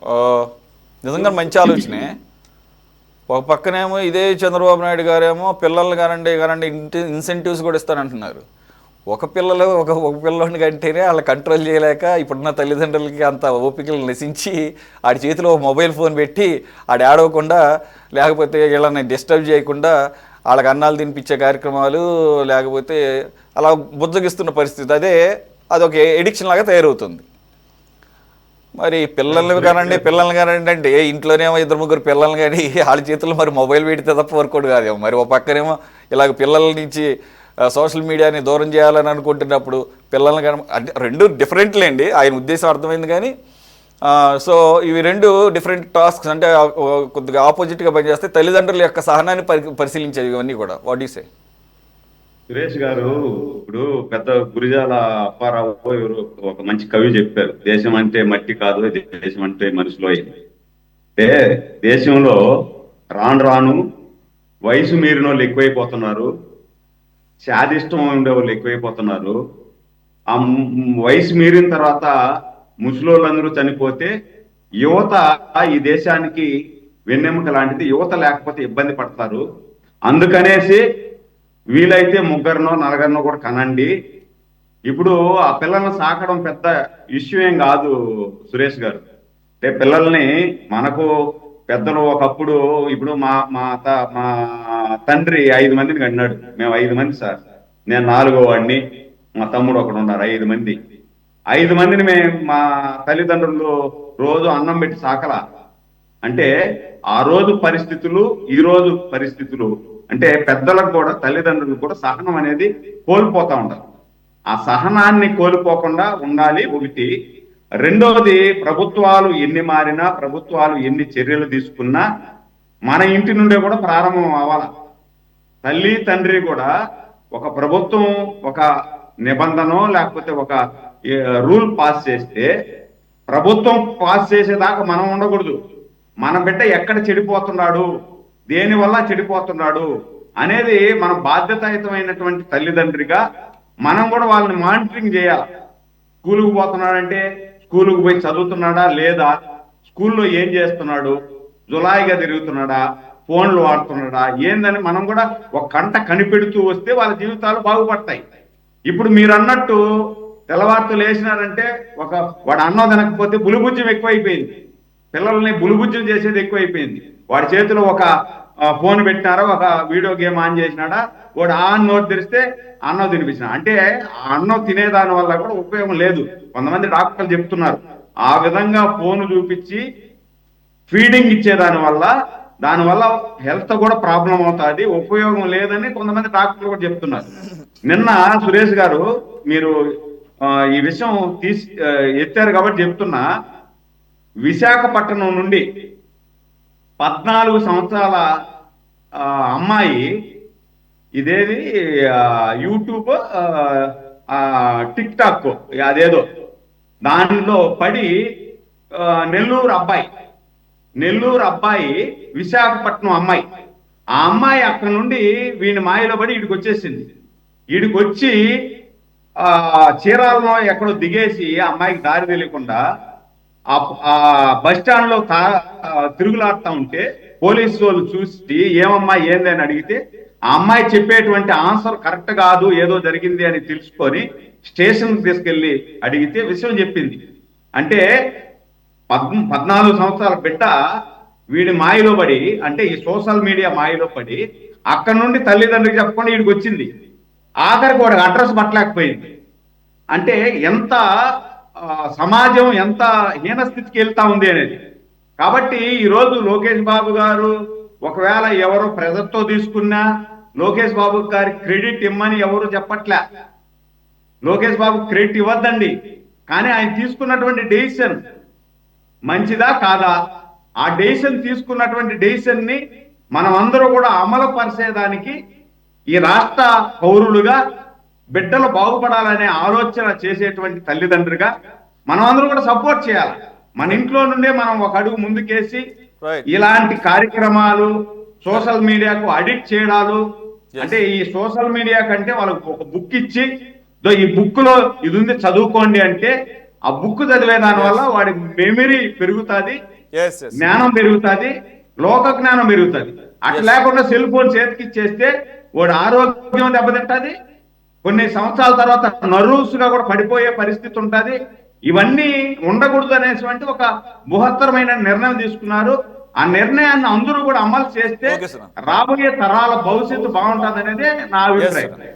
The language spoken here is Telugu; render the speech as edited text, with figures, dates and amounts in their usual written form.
ఆ, నిజంగా మంచి ఆలోచనే. ఒక పక్కనేమో ఇదే చంద్రబాబు నాయుడు గారేమో పిల్లలు కానండి కానండి ఇన్సెంటివ్స్ కూడా ఇస్తానంటున్నారు. ఒక పిల్లలు ఒక పిల్లోని కంటేనే వాళ్ళ కంట్రోల్ చేయలేక ఇప్పుడున్న తల్లిదండ్రులకి అంత ఓపికలు నశించి ఆడి చేతిలో మొబైల్ ఫోన్ పెట్టి ఆడు ఆడవకుండా, లేకపోతే వీళ్ళని డిస్టర్బ్ చేయకుండా వాళ్ళకి అన్నాలు తినిపించే కార్యక్రమాలు, లేకపోతే అలా బుజ్జగిస్తున్న పరిస్థితి. అదొక ఎడిక్షన్ లాగా తయారవుతుంది. మరి పిల్లల్ని కానండి అంటే ఇంట్లోనేమో ఇద్దరు ముగ్గురు పిల్లల్ని కానీ వాళ్ళ చేతుల్లో మరి మొబైల్ పెడితే తప్ప వర్కౌట్ కాదేమో. మరి ఒక పక్కనేమో ఇలాగ పిల్లల నుంచి సోషల్ మీడియాని దూరం చేయాలని అనుకుంటున్నప్పుడు పిల్లల్ని కానీ అంటే రెండు డిఫరెంట్లేండి, ఆయన ఉద్దేశం అర్థమైంది. కానీ సో ఇవి రెండు డిఫరెంట్ టాస్క్స్, అంటే కొద్దిగా ఆపోజిట్గా పనిచేస్తే తల్లిదండ్రుల యొక్క సహనాన్ని పరిశీలించేవి ఇవన్నీ కూడా. What you say? సురేష్ గారు, ఇప్పుడు పెద్ద గురిజాల అప్పారావు ఎవరు ఒక మంచి కవి చెప్పారు, దేశం అంటే మట్టి కాదు, దేశం అంటే మనుషులు అయింది. అంటే దేశంలో రాను రాను వయసు మీరిన వాళ్ళు ఎక్కువైపోతున్నారు, శాదిష్టం ఉండే వాళ్ళు ఎక్కువైపోతున్నారు. వయసు మీరిన తర్వాత ముసలోళ్ళందరూ చనిపోతే యువత ఈ దేశానికి వెన్నెముక లాంటిది, యువత లేకపోతే ఇబ్బంది పడతారు. అందుకనేసి వీలైతే ముగ్గురినో నలుగురినో కూడా కనండి. ఇప్పుడు ఆ పిల్లల్ని సాకడం పెద్ద ఇష్యూ ఏం కాదు సురేష్ గారు. అంటే పిల్లల్ని మనకు పెద్దలు ఒకప్పుడు, ఇప్పుడు మా తండ్రి 5 మందిని కన్నాడు. మేము 5 మంది సార్, నేను 4వ వాడిని, మా తమ్ముడు ఒకడు ఉన్నారు, 5 మంది. 5 మందిని మేము మా తల్లిదండ్రులు రోజు అన్నం పెట్టి సాకల. అంటే ఆ రోజు పరిస్థితులు, ఈ రోజు పరిస్థితులు, అంటే పెద్దలకు కూడా తల్లిదండ్రులకు కూడా సహనం అనేది కోల్పోతా ఉండాలి. ఆ సహనాన్ని కోల్పోకుండా ఉండాలి ఒకటి. రెండవది, ప్రభుత్వాలు ఎన్ని మారినా, ప్రభుత్వాలు ఎన్ని చర్యలు తీసుకున్నా మన ఇంటి నుండే కూడా ప్రారంభం అవ్వాలి. తల్లి తండ్రి కూడా ఒక ప్రభుత్వం ఒక నిబంధనో లేకపోతే ఒక రూల్ పాస్ చేస్తే ప్రభుత్వం పాస్ చేసేదాకా మనం ఉండకూడదు. మన బిడ్డ ఎక్కడ చెడిపోతున్నాడు, దేనివల్ల చెడిపోతున్నాడు అనేది మన బాధ్యతాయుతమైనటువంటి తల్లిదండ్రిగా మనం కూడా వాళ్ళని మానిటరింగ్ చేయాలి. స్కూలుకు పోతున్నాడంటే స్కూలుకు పోయి చదువుతున్నాడా లేదా, స్కూల్లో ఏం చేస్తున్నాడు, జులాయిగా తిరుగుతున్నాడా, ఫోన్లు వాడుతున్నాడా ఏందని మనం కూడా ఒక కంట కనిపెడుతూ వస్తే వాళ్ళ జీవితాలు బాగుపడతాయి. ఇప్పుడు మీరు అన్నట్టు తెల్లవారుతో లేచినారంటే వాడు అన్నం తినకపోతే బులుబుజ్యం ఎక్కువైపోయింది, పిల్లల్ని బులుబుజ్యం చేసేది ఎక్కువైపోయింది. వాడి చేతిలో ఒక ఫోన్ పెట్టినారా, ఒక వీడియో గేమ్ ఆన్ చేసినాడా, వాడు నోట్ తెరిస్తే అన్నం తినిపించిన. అంటే ఆ అన్నం తినేదాని వల్ల కూడా ఉపయోగం లేదు. కొంతమంది డాక్టర్లు చెప్తున్నారు ఆ విధంగా ఫోన్ చూపించి ఫీడింగ్ ఇచ్చేదాని దానివల్ల హెల్త్ కూడా ప్రాబ్లం అవుతుంది, ఉపయోగం లేదని కొంతమంది డాక్టర్లు కూడా చెప్తున్నారు. నిన్న సురేష్ గారు మీరు ఈ విషయం ఎత్తారు కాబట్టి చెప్తున్నా. విశాఖపట్నం నుండి 14 సంవత్సరాల అమ్మాయి, ఇదేది యూట్యూబ్ టిక్ టాక్ అదేదో దానిలో పడి నెల్లూరు అబ్బాయి విశాఖపట్నం అమ్మాయి, ఆ అమ్మాయి అక్కడ నుండి వీని మాయలో పడి ఈడికి వచ్చేసింది. ఈడికి వచ్చి చీరాలలో ఎక్కడో దిగేసి ఆ అమ్మాయికి దారి తెలియకుండా ఆ బస్ స్టాండ్ లో తిరుగులాడుతూ ఉంటే పోలీసు వాళ్ళు చూసి ఏమమ్మా ఏంది అని అడిగితే ఆ అమ్మాయి చెప్పేటువంటి ఆన్సర్ కరెక్ట్ కాదు, ఏదో జరిగింది అని తెలుసుకొని స్టేషన్ తీసుకెళ్లి అడిగితే విషయం చెప్పింది. అంటే 14 సంవత్సరాల బిడ్డ వీడి మాయలో పడి, అంటే ఈ సోషల్ మీడియా మాయలో పడి అక్కడ నుండి తల్లిదండ్రులకు చెప్పకుండా వీడికి వచ్చింది. ఆఖరికి వాడికి అడ్రస్ పట్టలేకపోయింది. అంటే ఎంత సమాజం ఎంత హీనస్థితికి వెళ్తా ఉంది అనేది. కాబట్టి ఈరోజు లోకేష్ బాబు గారు ఒకవేళ ఎవరు ప్రెజర్తో తీసుకున్నా లోకేష్ బాబు గారి క్రెడిట్ ఇమ్మని ఎవరు చెప్పట్లే. లోకేష్ బాబు క్రెడిట్ ఇవ్వద్దండి, కానీ ఆయన తీసుకున్నటువంటి డెసిషన్ మంచిదా కాదా, ఆ డెసిషన్ తీసుకున్నటువంటి డెసిషన్ ని మనం అందరూ కూడా అమలు పరిచేదానికి ఈ రాష్ట్ర పౌరులుగా బిడ్డలు బాగుపడాలనే ఆలోచన చేసేటువంటి తల్లిదండ్రులుగా మనం అందరూ కూడా సపోర్ట్ చేయాలి. మన ఇంట్లో నుండే మనం ఒక అడుగు ముందుకేసి ఇలాంటి కార్యక్రమాలు, సోషల్ మీడియాకు అడిక్ట్ చేయడాలు, అంటే ఈ సోషల్ మీడియా కంటే వాళ్ళకు ఒక బుక్ ఇచ్చి ఈ బుక్ లో ఇది ఉంది చదువుకోండి అంటే ఆ బుక్ చదివే దాని వల్ల వాడి మెమరీ పెరుగుతుంది, ఎస్ ఎస్ జ్ఞానం పెరుగుతుంది, లోక జ్ఞానం పెరుగుతుంది. అట్లా Yes. లేకుండా సెల్ ఫోన్ చేతికి ఇచ్చేస్తే వాడి ఆరోగ్యం దెబ్బతింటది, కొన్ని సంవత్సరాల తర్వాత నర్వస్ గా కూడా పడిపోయే పరిస్థితి ఉంటది. ఇవన్నీ ఉండకూడదు అనేటువంటి ఒక బృహత్తరమైన నిర్ణయం తీసుకున్నారు. ఆ నిర్ణయాన్ని అందరూ కూడా అమలు చేస్తే ఓకే సార్. రాబోయే తరాల భవిష్యత్తు బాగుంటుంది అనేది నా ఎస్ అభిప్రాయం. సార్.